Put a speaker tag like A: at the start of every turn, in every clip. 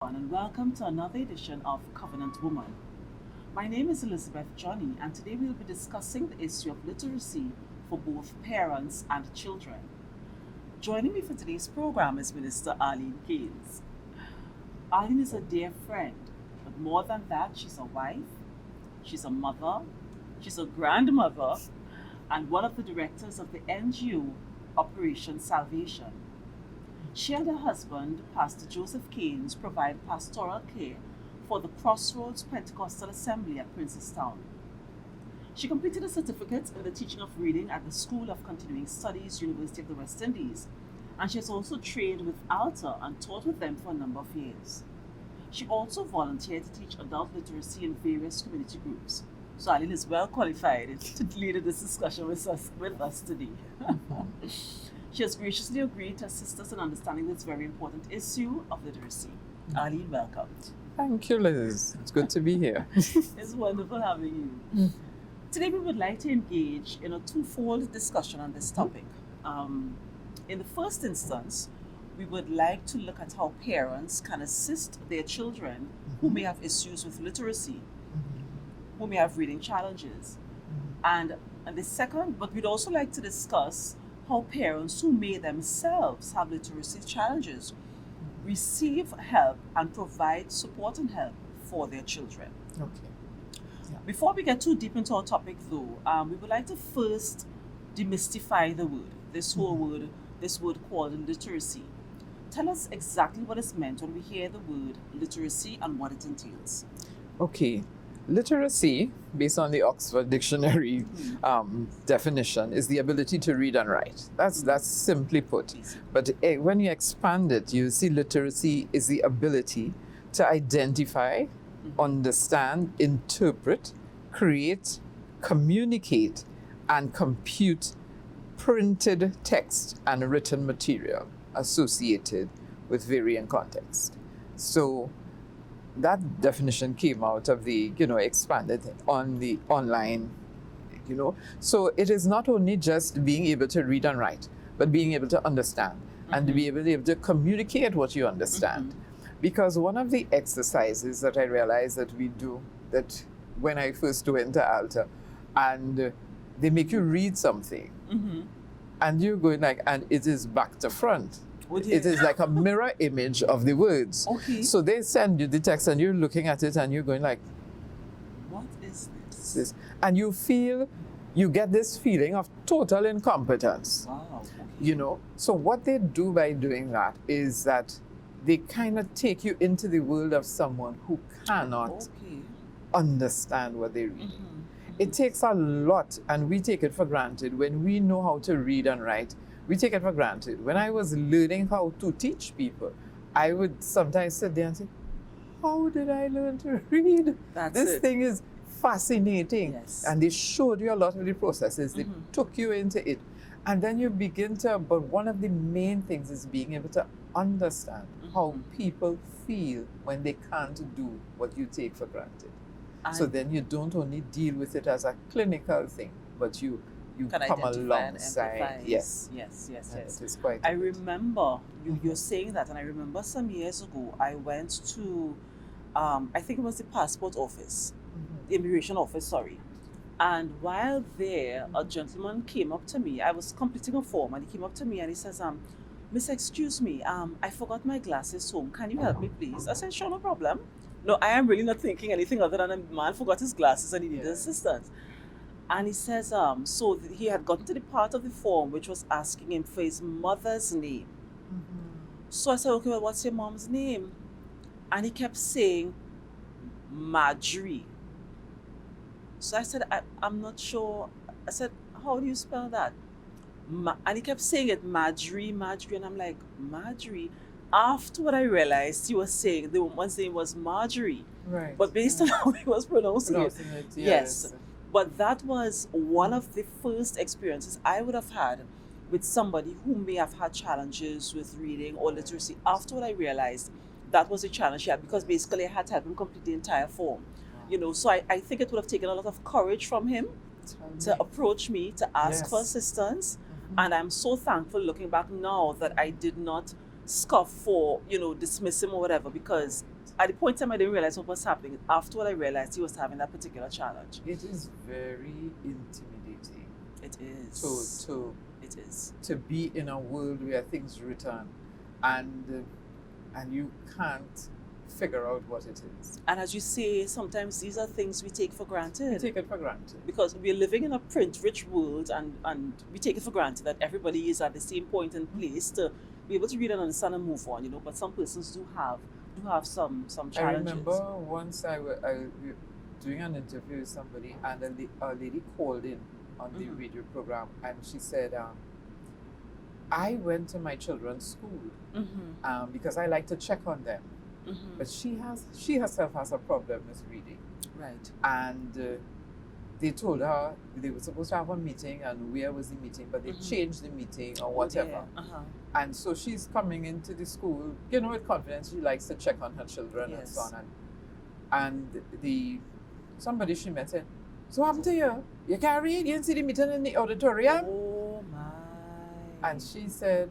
A: And welcome to another edition of Covenant Woman. My name is Elizabeth Johnny, and today we'll be discussing the issue of literacy for both parents and children. Joining me for today's program is Minister Arlene Keynes. Arlene is a dear friend, but more than that, she's a wife, she's a mother, she's a grandmother, and one of the directors of the NGO Operation Salvation. She and her husband, Pastor Joseph Keynes, provide pastoral care for the Crossroads Pentecostal Assembly at Princestown. She completed a certificate in the teaching of reading at the School of Continuing Studies, University of the West Indies, and she has also trained with Alta and taught with them for a number of years. She also volunteered to teach adult literacy in various community groups. So Aline is well qualified to lead this discussion with us today. She has graciously agreed to assist us in understanding this very important issue of literacy. Arlene, welcome.
B: Thank you, Liz. It's good to be here.
A: It's wonderful having you. Today we would like to engage in a twofold discussion on this topic. In the first instance, we would like to look at how parents can assist their children who may have issues with literacy, who may have reading challenges. And the second, but we'd also like to discuss how parents who may themselves have literacy challenges receive help and provide support and help for their children.
B: Okay. Yeah.
A: Before we get too deep into our topic though, we would like to first demystify the word, this word called literacy. Tell us exactly what is meant when we hear the word literacy and what it entails.
B: Okay. Literacy, based on the Oxford Dictionary definition, is the ability to read and write. That's simply put. But when you expand it, you see literacy is the ability to identify, understand, interpret, create, communicate, and compute printed text and written material associated with varying contexts. So that definition came out of the, expanded on the online, So it is not only just being able to read and write, but being able to understand and to be able to communicate what you understand. Because one of the exercises that I realized that we do, that when I first went to Alta, and they make you read something, and you're going like, and it is back to front. It is like a mirror image of the words.
A: Okay.
B: So they send you the text and you're looking at it and you're going like,
A: what is this?
B: And you get this feeling of total incompetence.
A: Wow. Okay.
B: So what they do by doing that is that they kind of take you into the world of someone who cannot understand what they're reading. It takes a lot, and we take it for granted when we know how to read and write. We take it for granted. When I was learning how to teach people, I would sometimes sit there and say, how did I learn to read? This thing is fascinating.
A: Yes.
B: And they showed you a lot of the processes. They took you into it. And then you begin but one of the main things is being able to understand how people feel when they can't do what you take for granted. So then you don't only deal with it as a clinical thing, but you come alongside. Yes. It is quite.
A: I remember you're saying that, and I remember some years ago I went to, I think it was the passport office, the immigration office, sorry. And while there, a gentleman came up to me. I was completing a form, and he came up to me and he says, Miss, excuse me, I forgot my glasses home. Can you help me, please? I said, sure, no problem. No, I am really not thinking anything other than a man forgot his glasses and he needed assistance. And he says, so he had gotten to the part of the form which was asking him for his mother's name. So I said, okay, well, what's your mom's name? And he kept saying, Marjorie. So I said, I'm not sure. I said, how do you spell that? And he kept saying it, Marjorie. And I'm like, Marjorie? After what I realized, he was saying the woman's name was Marjorie.
B: Right.
A: But based on how he was pronouncing it, yes. But that was one of the first experiences I would have had with somebody who may have had challenges with reading or literacy. After what I realized, that was a challenge she had, because basically I had to help him complete the entire form. So I think it would have taken a lot of courage from him to approach me, to ask for assistance. And I'm so thankful looking back now that I did not scoff or, dismiss him or whatever, because at the point in time I didn't realize what was happening. Afterward, I realized he was having that particular challenge.
B: It is very intimidating.
A: It is. It is.
B: To be in a world where things return, and you can't figure out what it is.
A: And as you say, sometimes these are things we take for granted.
B: We take it for granted.
A: Because we're living in a print-rich world, and we take it for granted that everybody is at the same point and place to be able to read and understand and move on, But some persons do have some challenges.
B: I remember once I was doing an interview with somebody, and a lady called in on the radio program, and she said, I went to my children's school because I like to check on them. But she herself has a problem with reading.
A: Right.
B: And they told her they were supposed to have a meeting, and where was the meeting, but they changed the meeting or whatever. And so she's coming into the school, with confidence. She likes to check on her children and so on. And somebody she met said, "So what happened to you? You can't read? You didn't see the meeting in the auditorium?"
A: Oh my.
B: And she said,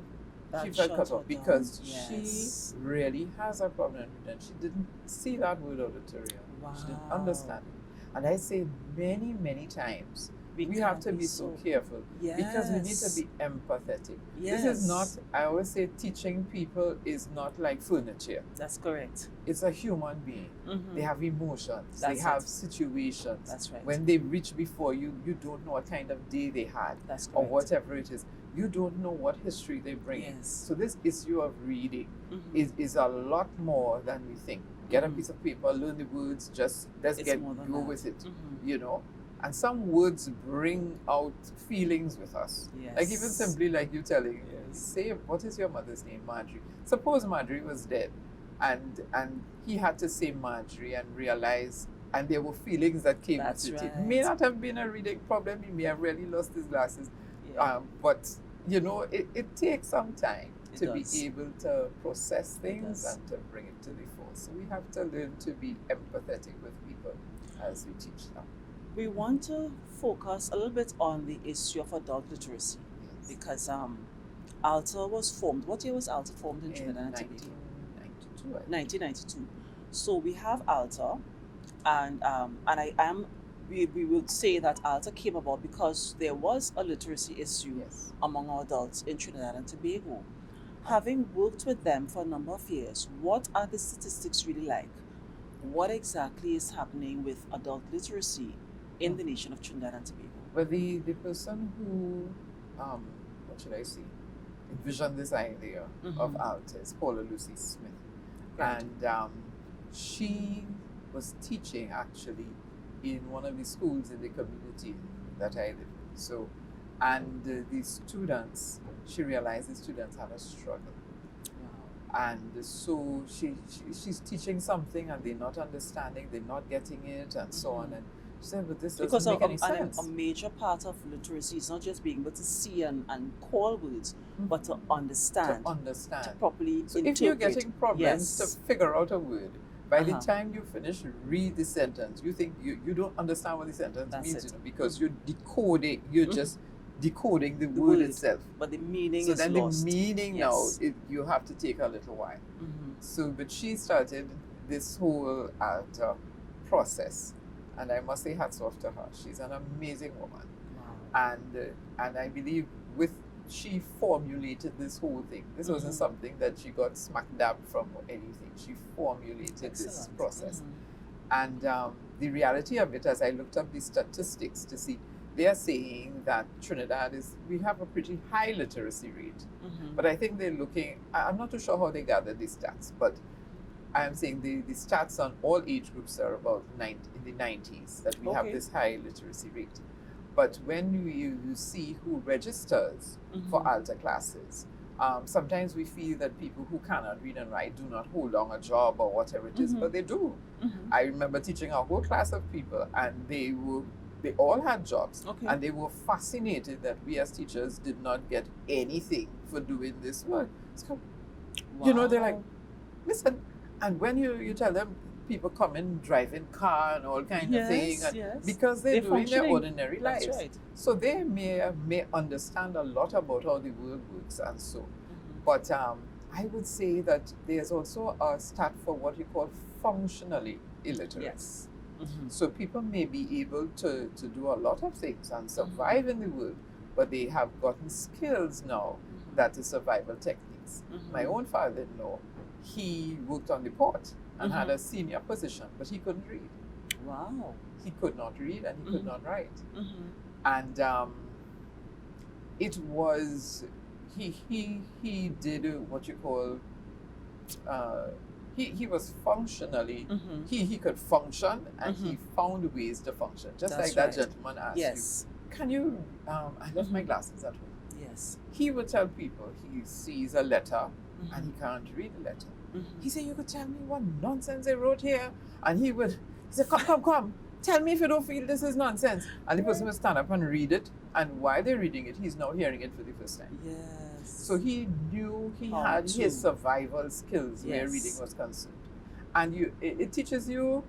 B: she felt cut off because
A: Yes.
B: she really has a problem and she didn't see that word auditorium.
A: Wow.
B: She didn't understand it. And I say many, many times, we have to be so careful because we need to be empathetic.
A: Yes.
B: This is not, I always say, teaching people is not like furniture.
A: That's correct.
B: It's a human being. They have emotions. They have situations.
A: That's right.
B: When they reach before you, you don't know what kind of day they had.
A: That's correct.
B: Or whatever it is. You don't know what history they bring.
A: Yes.
B: So this issue of reading is a lot more than we think. Get a piece of paper, learn the words, let's go with it, And some words bring out feelings with us.
A: Yes.
B: Like even simply like you telling, say, what is your mother's name? Marjorie. Suppose Marjorie was dead and he had to say Marjorie and realize, and there were feelings that came with it. It may not have been a reading problem. He may have really lost his glasses. But, it takes some time to be able to process things and to bring it to the fore. So we have to learn to be empathetic with people as we teach them.
A: We want to focus a little bit on the issue of adult literacy because ALTA was formed. What year was ALTA formed in Trinidad and Tobago? 1992. So we have ALTA, and we would say that ALTA came about because there was a literacy issue among adults in Trinidad and Tobago. Having worked with them for a number of years, what are the statistics really like? What exactly is happening with adult literacy in the nation of Trinidad and Tobago?
B: Well, the person who, what should I say, envisioned this idea of ALTA is Paula Lucy Smith. Right. And she was teaching actually in one of the schools in the community that I live in. So, and the students, she realized the students had a struggle. Wow. And so she's teaching something and they're not understanding, they're not getting it, and so on. And she said, but this doesn't make any sense.
A: A major part of literacy is not just being able to see and call words, but to understand. To properly
B: so
A: interpret.
B: If you're getting problems to figure out a word, by the time you finish, read the sentence, you think you don't understand what the sentence means, because you're decoding, just decoding the word itself.
A: But the meaning
B: is
A: lost.
B: So then the meaning now, you have to take a little while. So, but she started this whole process, and I must say hats off to her. She's an amazing woman. Wow. And I believe she formulated this whole thing. This wasn't something that she got smack dab from or anything. She formulated this process. And the reality of it, as I looked up the statistics to see, they are saying that Trinidad we have a pretty high literacy rate. But I think they're looking, I'm not too sure how they gathered these stats, but I'm saying the stats on all age groups are about in the 90s, that we have this high literacy rate. But when you see who registers for ALTA classes, sometimes we feel that people who cannot read and write do not hold on a job or whatever it is, but they do. I remember teaching a whole class of people, and they all had jobs, and they were fascinated that we as teachers did not get anything for doing this work. So, they're like, listen, and when you tell them, people come in driving car and all kind of thing, because they're doing their ordinary lives.
A: Right.
B: So they may understand a lot about how the world works and so. But I would say that there's also a stat for what you call functionally illiterate.
A: Yes. Mm-hmm.
B: So people may be able to do a lot of things and
A: Mm-hmm.
B: survive in the world, but they have gotten skills now
A: Mm-hmm.
B: that is survival techniques.
A: Mm-hmm.
B: My own father-in-law, he worked on the port and had
A: Mhm.
B: a senior position, but he couldn't read.
A: Wow.
B: He could not read and he could
A: Mhm.
B: not write.
A: Mm-hmm.
B: And it was he did what you call he was functionally
A: Mm-hmm.
B: he could function and he
A: Mhm.
B: found ways to function, just
A: That's
B: like that
A: right.
B: gentleman asked
A: Yes.
B: you, can you I left my
A: Mhm.
B: glasses at home.
A: Yes.
B: He would tell people he sees a letter
A: Mm-hmm.
B: and he can't read the letter.
A: Mm-hmm.
B: He said, you could tell me what nonsense they wrote here. And he said, come, tell me if you don't feel this is nonsense. And the person would stand up and read it. And while they're reading it, he's now hearing it for the first time.
A: Yes.
B: So he knew he
A: How
B: had
A: to.
B: his survival skills where
A: Yes.
B: reading was concerned. And it teaches you,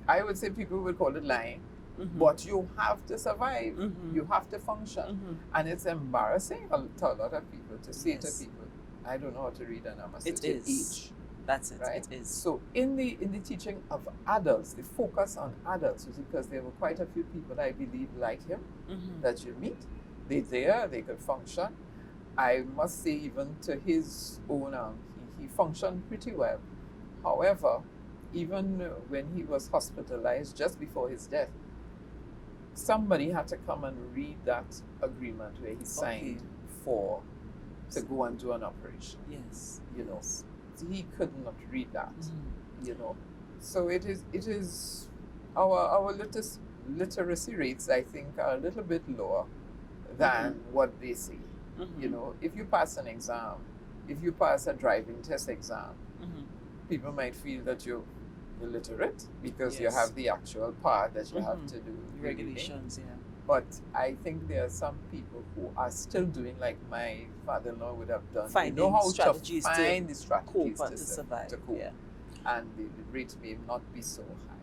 B: I would say people would call it lying,
A: Mhm.
B: but you have to survive.
A: Mhm.
B: You have to function.
A: Mhm.
B: And it's embarrassing to a lot of people to say
A: Yes.
B: to people, I don't know how to read and I'm a
A: It
B: certain
A: is.
B: age.
A: That's it.
B: Right?
A: It is.
B: So in the teaching of adults, the focus on adults was because there were quite a few people, I believe, like him
A: Mm-hmm.
B: that you meet. They could function. I must say, even to his own, he functioned pretty well. However, even when he was hospitalized just before his death, somebody had to come and read that agreement where he signed for to go and do an operation.
A: Yes.
B: You know,
A: Yes.
B: he could not read that.
A: Mhm.
B: You know, so it is our literacy rates, I think, are a little bit lower than what they say.
A: Mhm.
B: You know, if you pass an exam, if you pass a driving test exam,
A: Mhm.
B: people might feel that you're illiterate because you
A: Yes.
B: have the actual part that you have
A: Mhm.
B: to do the reading.
A: Regulations. Yeah.
B: But I think there are some people who are still doing like my father-in-law would have done. They know
A: Finding
B: how
A: strategies
B: to
A: to
B: find the strategies
A: Cope and to
B: to
A: survive.
B: cope,
A: Yeah.
B: and the rates may not be so high.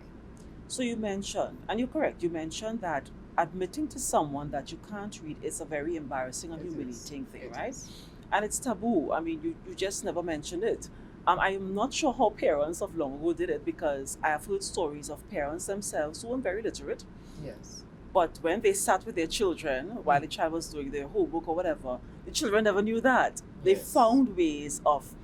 A: So you mentioned, and you're correct, you mentioned that admitting to someone that you can't read is a very embarrassing and
B: It is.
A: humiliating thing,
B: It
A: right?
B: is.
A: And it's taboo. I mean, you just never mentioned it. I am not sure how parents of long ago did it, because I have heard stories of parents themselves who were very literate,
B: Yes.
A: but when they sat with their children while the child was doing their homework or whatever, the children never knew that. They
B: Yes.
A: found ways of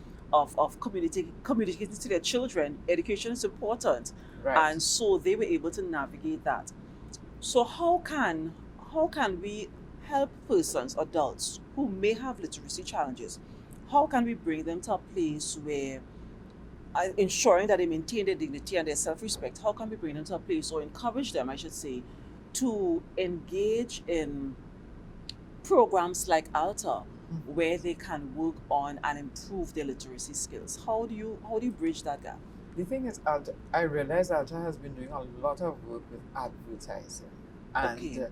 A: communicating to their children. Education is important,
B: Right.
A: and so they were able to navigate that. So how can we help persons, adults who may have literacy challenges? How can we bring them to a place where, ensuring that they maintain their dignity and their self-respect, how can we bring them to a place, or encourage them, I should say, to engage in programs like ALTA, where they can work on and improve their literacy skills? How do you bridge that gap?
B: The thing is, I realize Alta has been doing a lot of work with advertising, and
A: Okay.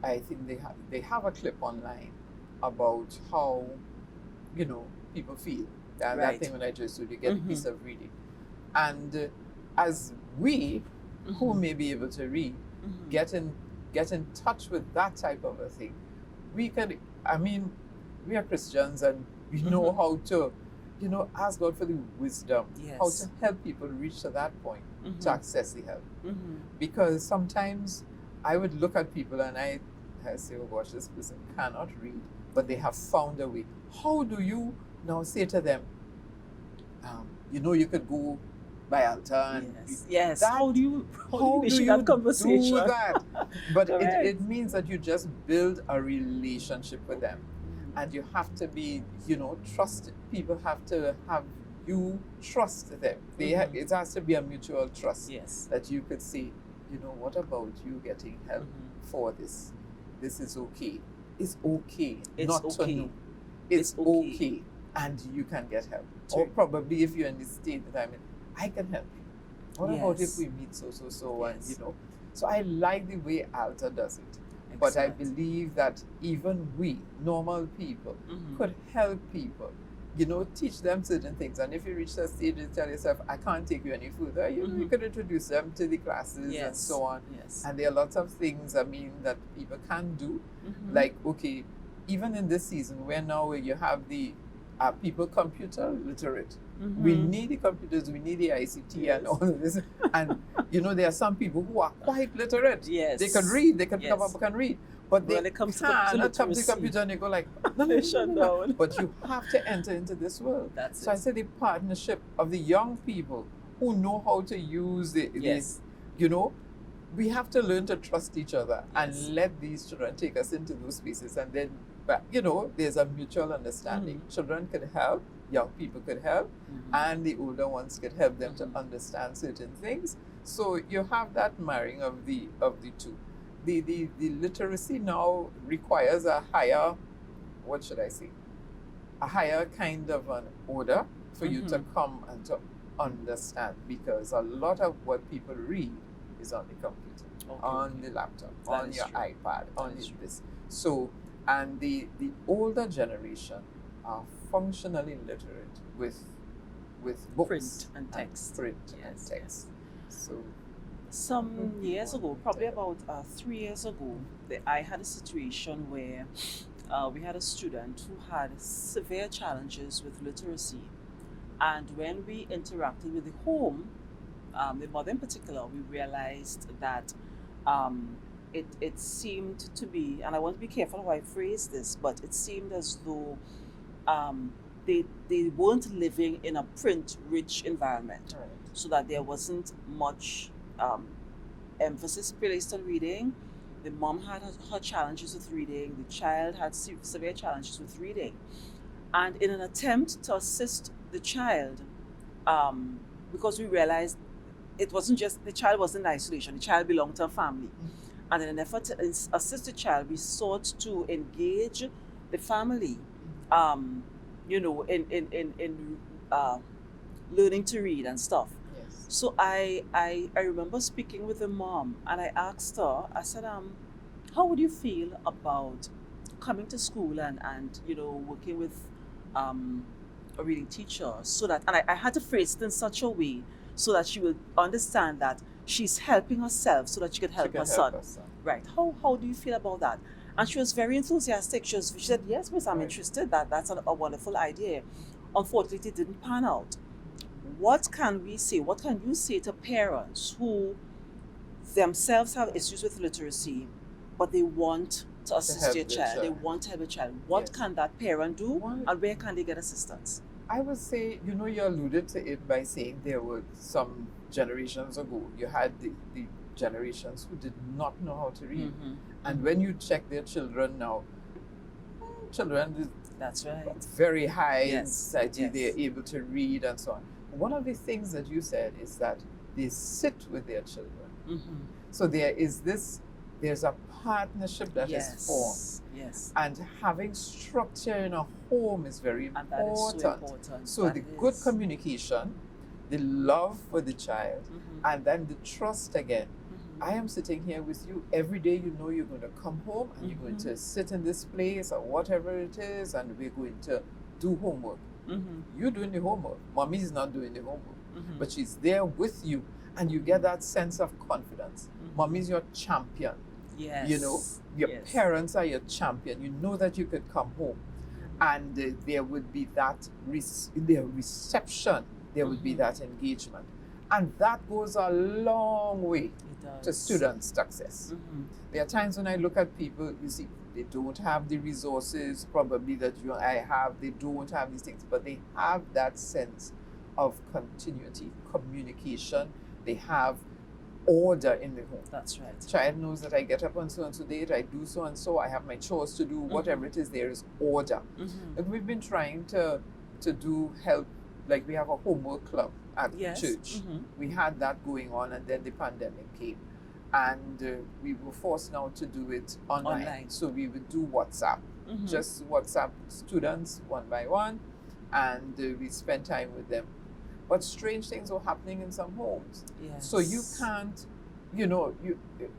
B: I think they have a clip online about how people feel. That
A: Right.
B: thing when I just said, you get a
A: Mhm.
B: piece of reading, and as we who
A: Mhm.
B: may be able to read
A: Mhm.
B: get in touch with that type of a thing, we can. I mean, we are Christians and we know
A: Mhm.
B: how to, ask God for the wisdom, how
A: Yes.
B: to help people reach to that point
A: Mhm.
B: to access the help.
A: Mhm.
B: Because sometimes I would look at people and I say, oh gosh, this person cannot read, but they have found a way. How do you now say to them, you could go by Alta and
A: Yes.
B: that-
A: How do you
B: how do
A: initiate
B: you
A: that conversation?
B: do that? But
A: Correct.
B: it means that you just build a relationship with them. And you have to be, trusted. People have to have you trust them.
A: Mhm.
B: It has to be a mutual trust
A: Yes.
B: that you could say, what about you getting help
A: Mhm.
B: for this? This is okay. It's okay
A: It's
B: not
A: okay.
B: to know. It's
A: It's okay.
B: okay, and you can get help.
A: True.
B: Or probably if you're in the state that I'm in, I can help you. What about if
A: Yes.
B: we meet so
A: Yes.
B: and So I like the way Alta does it. But I
A: Excellent.
B: believe that even we, normal people,
A: Mhm.
B: could help people, teach them certain things. And if you reach that stage and tell yourself, I can't take you any further, you
A: Mhm.
B: could introduce them to the classes and
A: Yes.
B: so on.
A: Yes.
B: And there are lots of things, that people can do.
A: Mhm.
B: Like, okay, even in this season where now you have the Are people computer literate?
A: Mm-hmm.
B: We need the computers, we need the ICT and all of this. And there are some people who are quite literate.
A: Yes.
B: They can read, they can pick up a
A: Yes.
B: book and read. But
A: When
B: they
A: it comes to
B: cannot come to the
A: literacy,
B: computer and they go like,
A: they shut down.
B: But you have to enter into this world.
A: That's
B: So I
A: it.
B: say the partnership of the young people who know how to use
A: Yes.
B: we have to learn to trust each other
A: Yes.
B: and let these children take us into those spaces. And then, there's a mutual understanding. Children could help, young people could help, and the older ones could help them to understand certain things. So you have that marrying of the two. The literacy now requires a higher, what should I say, a higher kind of an order for you to come and to understand, because a lot of what people read is on the computer, on the laptop, on your iPad, on this. So, and the older generation are functionally literate with books
A: Print and text.
B: print
A: Yes,
B: and text. So
A: Some years ago, probably about 3 years ago, I had a situation where we had a student who had severe challenges with literacy. And when we interacted with the home, the mother in particular, we realized that it seemed to be, and I want to be careful how I phrase this, but it seemed as though they weren't living in a print-rich environment, so that there wasn't much emphasis placed on reading. The mom had her challenges with reading. The child had severe challenges with reading. And in an attempt to assist the child, because we realized it wasn't just, the child wasn't in isolation, the child belonged to a family. And in an effort to assist the child, we sought to engage the family, in learning to read and stuff.
B: yes.
A: So I remember speaking with the mom, and I asked her, I said, how would you feel about coming to school and working with a reading teacher, so that, and I had to phrase it in such a way so that she would understand that she's helping herself so that she could help her son. Right. How do you feel about that? And she was very enthusiastic. She said, yes, miss, I'm
B: Right.
A: interested. That's a wonderful idea. Unfortunately, it didn't pan out. What can we say? What can you say to parents who themselves have issues with literacy, but they want to assist
B: help
A: their
B: their
A: child? They
B: child.
A: want to help a child. What
B: Yes.
A: can that parent do,
B: One-
A: and where can they get assistance?
B: I would say, you alluded to it by saying there were some generations ago, you had the generations who did not know how to read.
A: Mhm.
B: And when you check their children now, children is
A: That's right.
B: very high in
A: Yes,
B: society,
A: yes.
B: they're able to read and so on. One of the things that you said is that they sit with their children.
A: Mhm.
B: So there's a partnership that is formed.
A: Yes.
B: And having structure in a home is very
A: And that is
B: important.
A: so important.
B: So
A: That
B: the good
A: is.
B: communication, the love for the child,
A: Mhm.
B: and then the trust again.
A: Mhm.
B: I am sitting here with you every day. You know you're going to come home and you're going
A: Mhm.
B: to sit in this place or whatever it is, and we're going to do homework.
A: Mhm.
B: You're doing the homework. Mommy is not doing the homework,
A: Mhm.
B: but she's there with you, and you get that sense of confidence.
A: Mhm.
B: Mommy's your champion.
A: Yes.
B: Your
A: Yes.
B: parents are your champion. You know that you could come home, and there would be that their reception. There would be
A: Mhm.
B: that engagement, and that goes a long way
A: It does.
B: to student success.
A: Mhm.
B: There are times when I look at people, you see, they don't have the resources probably that I have. They don't have these things, but they have that sense of continuity, communication. They have order in the home.
A: That's right.
B: Child knows that I get up on so and so date, I do so and so, I have my chores to do, whatever it is, there is order.
A: Mhm.
B: And we've been trying to do help, like we have a homework club at
A: Yes.
B: church.
A: Mhm.
B: We had that going on, and then the pandemic came, and we were forced now to do it online.
A: Online.
B: So we would do WhatsApp,
A: Mhm.
B: just WhatsApp students one by one, and we spend time with them. But strange things were happening in some homes.
A: Yes.
B: So you can't,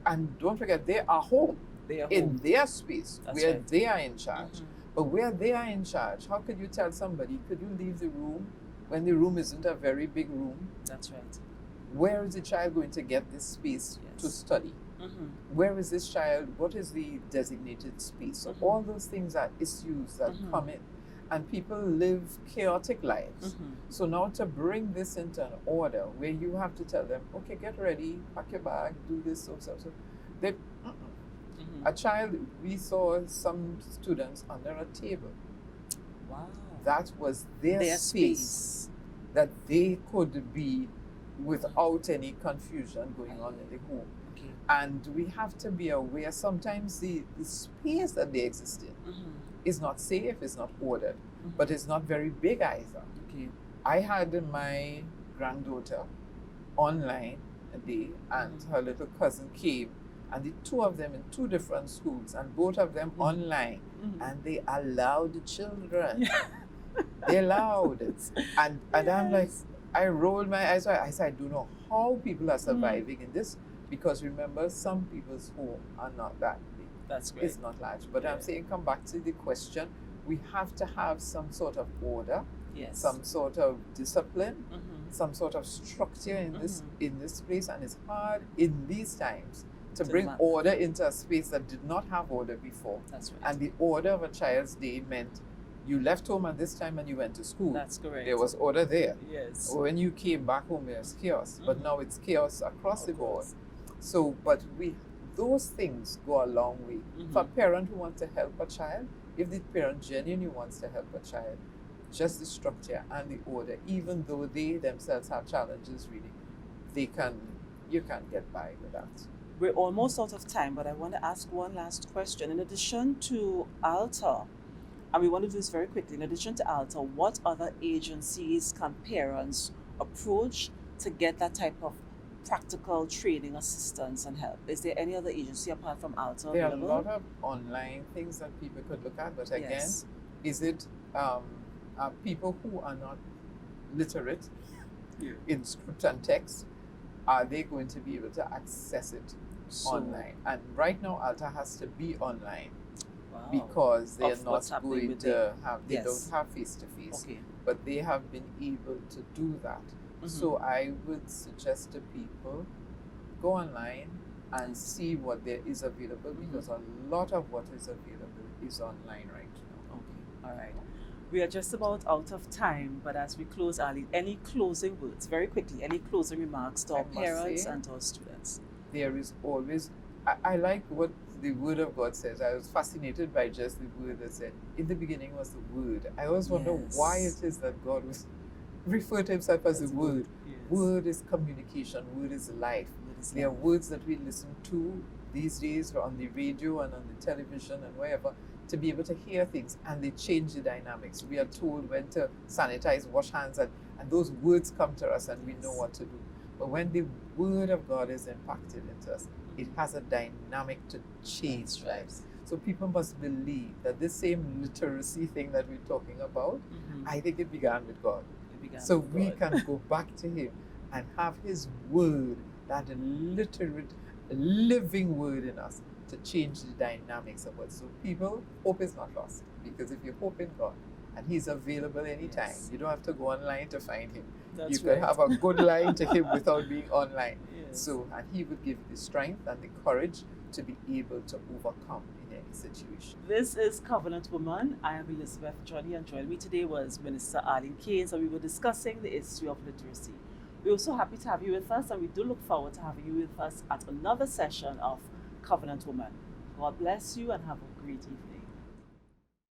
B: and don't forget, they are home
A: They are
B: in
A: home.
B: their space
A: That's
B: where
A: right.
B: they are in charge.
A: Mhm.
B: But where they are in charge, how could you tell somebody, could you leave the room when the room isn't a very big room?
A: That's right.
B: Where is the child going to get this space to
A: Yes.
B: study?
A: Mhm.
B: Where is this child? What is the designated space? So
A: Mhm.
B: all those things are issues that
A: Mhm.
B: come in. and people live chaotic lives.
A: Mhm.
B: So now to bring this into an order where you have to tell them, okay, get ready, pack your bag, do this, so. They,
A: Mhm.
B: a child, we saw some students under a table.
A: Wow.
B: That was their space that they could be without any confusion going on in the home.
A: Okay.
B: And we have to be aware sometimes the space that they exist in
A: Mhm.
B: is not safe, it's not ordered,
A: Mhm.
B: but it's not very big either.
A: Okay.
B: I had my granddaughter online a day, and
A: Mhm.
B: her little cousin came, and the two of them in two different schools, and both of them
A: Mhm.
B: online,
A: Mhm.
B: and they allowed the children. They allowed it. And I'm like,
A: Yes.
B: I rolled my eyes. I said, I don't know how people are surviving in this, because remember, some people's home are not that big.
A: That's great.
B: It's not large. But I'm
A: Yeah.
B: saying, come back to the question, we have to have some sort of order,
A: Yes.
B: some sort of discipline,
A: Mhm.
B: some sort of structure in this
A: Mhm.
B: in this place, and it's hard in these times to
A: To
B: bring
A: ma-
B: order into a space that did not have order before.
A: That's right.
B: And the order of a child's day meant you left home at this time and you went to school.
A: That's correct.
B: There was order there.
A: Yes.
B: When you came back home, there was chaos. But
A: Mhm.
B: now it's chaos across the
A: Of
B: board.
A: course.
B: So, but those things go a long way. For a
A: Mhm.
B: parent who wants to help a child, if the parent genuinely wants to help a child, just the structure and the order, even though they themselves have challenges, really, you can get by with that.
A: We're almost out of time, but I want to ask one last question. In addition to ALTA, and we want to do this very quickly, in addition to ALTA, what other agencies can parents approach to get that type of practical training, assistance, and help? Is there any other agency apart from ALTA
B: There are a
A: available?
B: lot of online things that people could look at, but again,
A: Yes.
B: is it people who are not literate
A: Yeah.
B: in script and text, are they going to be able to access it
A: So,
B: online? And right now, Alta has to be online
A: wow.
B: because they
A: Of
B: are
A: what's
B: not
A: happening
B: going
A: with
B: to have, they
A: yes.
B: don't have face to face,
A: Okay.
B: but they have been able to do that.
A: Mhm.
B: So I would suggest to people go online and see what there is available, because a lot of what is available is online right now.
A: Okay, all right. We are just about out of time, but as we close, Ali, any closing words, very quickly, any closing remarks to
B: I
A: our
B: must
A: parents
B: say-
A: and to our students?
B: There is always, I like what the Word of God says. I was fascinated by just the word that said, in the beginning was the Word. I always wonder
A: Yes.
B: why it is that God was referred to himself as the
A: That's
B: Word.
A: Yes.
B: Word is communication, word is life.
A: Word is
B: There are
A: life.
B: words that we listen to these days on the radio and on the television and wherever, to be able to hear things, and they change the dynamics. We are told when to sanitize, wash hands, and those words come to us and we know
A: Yes.
B: what to do. But when the Word of God is impacted into us, it has a dynamic to change
A: That's right.
B: lives. So people must believe that this same literacy thing that we're talking about,
A: Mhm.
B: I think it began with God.
A: It began
B: So
A: with
B: we
A: God.
B: can go back to Him and have His Word, that literate, living Word in us, to change the dynamics of it. So people, hope is not lost, because if you hope in God and He's available anytime,
A: Yes.
B: you don't have to go online to find Him.
A: That's
B: You could
A: right.
B: have a good line to Him without being online.
A: Yes.
B: So, and He would give you the strength and the courage to be able to overcome in any situation.
A: This is Covenant Woman. I am Elizabeth Johnny, and joining me today was Minister Arlene Keynes, and we were discussing the issue of literacy. We're so happy to have you with us, and we do look forward to having you with us at another session of Covenant Woman. God bless you and have a great evening.